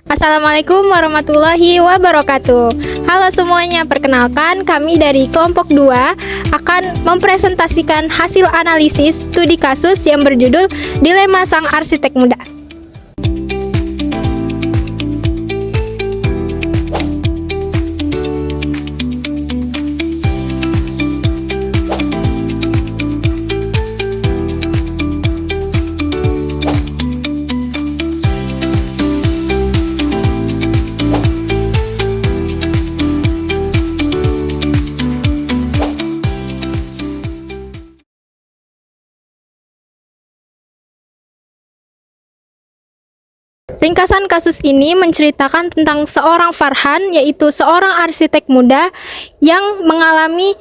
Assalamualaikum warahmatullahi wabarakatuh. Halo semuanya, perkenalkan kami dari kelompok 2 akan mempresentasikan hasil analisis studi kasus yang berjudul Dilema Sang Arsitek Muda. Ringkasan kasus ini menceritakan tentang seorang Farhan, yaitu seorang arsitek muda yang mengalami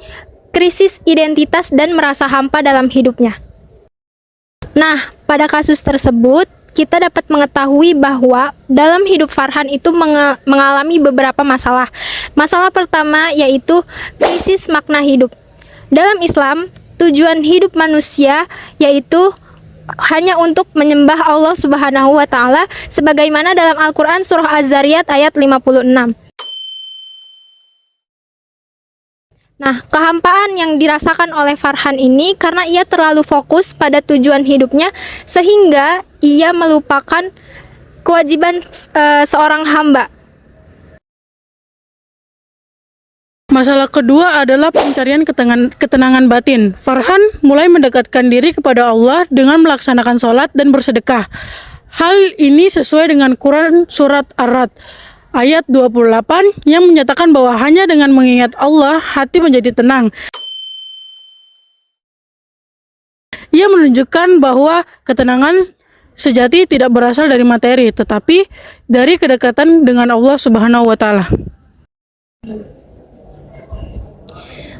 krisis identitas dan merasa hampa dalam hidupnya. Nah, pada kasus tersebut, kita dapat mengetahui bahwa dalam hidup Farhan itu mengalami beberapa masalah. Masalah pertama yaitu krisis makna hidup. Dalam Islam, tujuan hidup manusia yaitu hanya untuk menyembah Allah Subhanahu wa taala sebagaimana dalam Al-Qur'an surah Az-Zariyat ayat 56. Nah, kehampaan yang dirasakan oleh Farhan ini karena ia terlalu fokus pada tujuan hidupnya sehingga ia melupakan kewajiban seorang hamba. Masalah kedua adalah pencarian ketenangan batin. Farhan mulai mendekatkan diri kepada Allah dengan melaksanakan sholat dan bersedekah. Hal ini sesuai dengan Quran Surat Ar-Ra'd ayat 28 yang menyatakan bahwa hanya dengan mengingat Allah, hati menjadi tenang. Ia menunjukkan bahwa ketenangan sejati tidak berasal dari materi, tetapi dari kedekatan dengan Allah Subhanahu wa Ta'ala.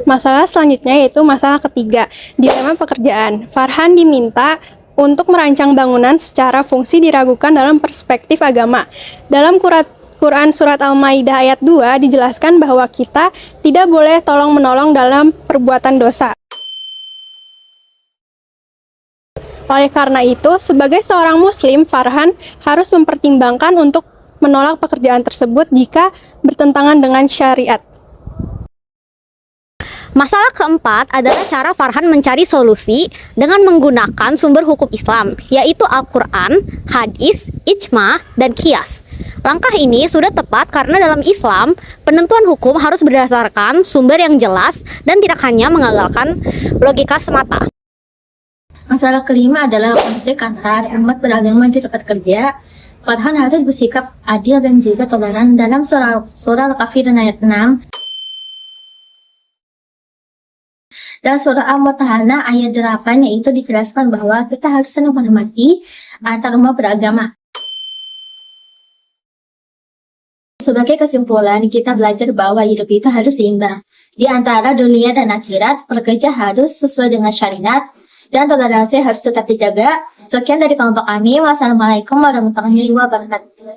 Masalah selanjutnya yaitu masalah ketiga, dilema pekerjaan. Farhan diminta untuk merancang bangunan secara fungsi diragukan dalam perspektif agama. Dalam Quran Surat Al-Maidah ayat 2 dijelaskan bahwa kita tidak boleh tolong-menolong dalam perbuatan dosa. Oleh karena itu, sebagai seorang muslim, Farhan harus mempertimbangkan untuk menolak pekerjaan tersebut jika bertentangan dengan syariat. Masalah keempat adalah cara Farhan mencari solusi dengan menggunakan sumber hukum Islam, yaitu Al-Quran, hadis, ijma, dan qiyas. Langkah ini sudah tepat karena dalam Islam, penentuan hukum harus berdasarkan sumber yang jelas dan tidak hanya mengandalkan logika semata. Masalah kelima adalah konflik antar umat beragama di tempat kerja. Farhan harus bersikap adil dan juga toleran dalam surah Al-Kafirun ayat 6. Dan surah Al-Mutahanah ayat 8 yaitu dijelaskan bahwa kita harus saling menghormati antar umat beragama. Sebagai kesimpulan, kita belajar bahwa hidup itu harus seimbang. Di antara dunia dan akhirat, pekerja harus sesuai dengan syariat dan toleransi harus tetap dijaga. Sekian dari kelompok kami. Wassalamualaikum warahmatullahi wabarakatuh.